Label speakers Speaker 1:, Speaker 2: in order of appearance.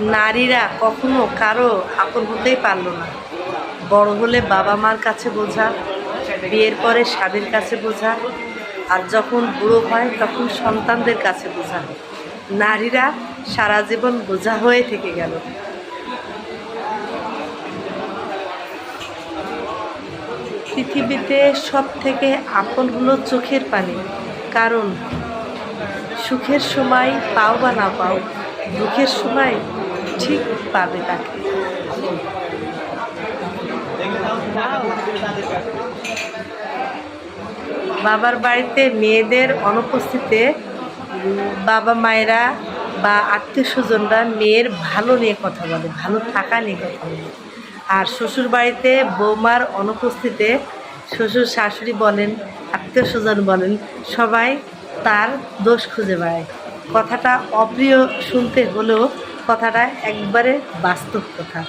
Speaker 1: নারীরা কখনো কারো আপন হতেই পারল না। বড় হলে বাবা মার কাছে বোঝা, বিয়ের পরে স্বামীর কাছে বোঝা, আর যখন বুড়ো হয় তখন সন্তানদের কাছে বোঝা। নারীরা সারা জীবন বোঝা হয়ে থেকে গেল। পৃথিবীতে সব থেকে আপন হলো চোখের পানি। কারণ সুখের সময় পাও বা না পাও, দুঃখের সময় ঠিক পাবে তাকে। বাবার বাড়িতে মেয়েদের অনুপস্থিতিতে বাবা মায়েরা বা আত্মীয় স্বজনরা মেয়ের ভালো নিয়ে কথা বলে, ভালো থাকা নিয়ে কথা বলে। আর শ্বশুর বাড়িতে বৌমার অনুপস্থিতিতে শ্বশুর শাশুড়ি বলেন, আত্মীয় স্বজন বলেন, সবাই তার দোষ খুঁজে বেড়ায়। কথাটা অপ্রিয় শুনতে হলেও কথাটা একবারে বাস্তব কথা।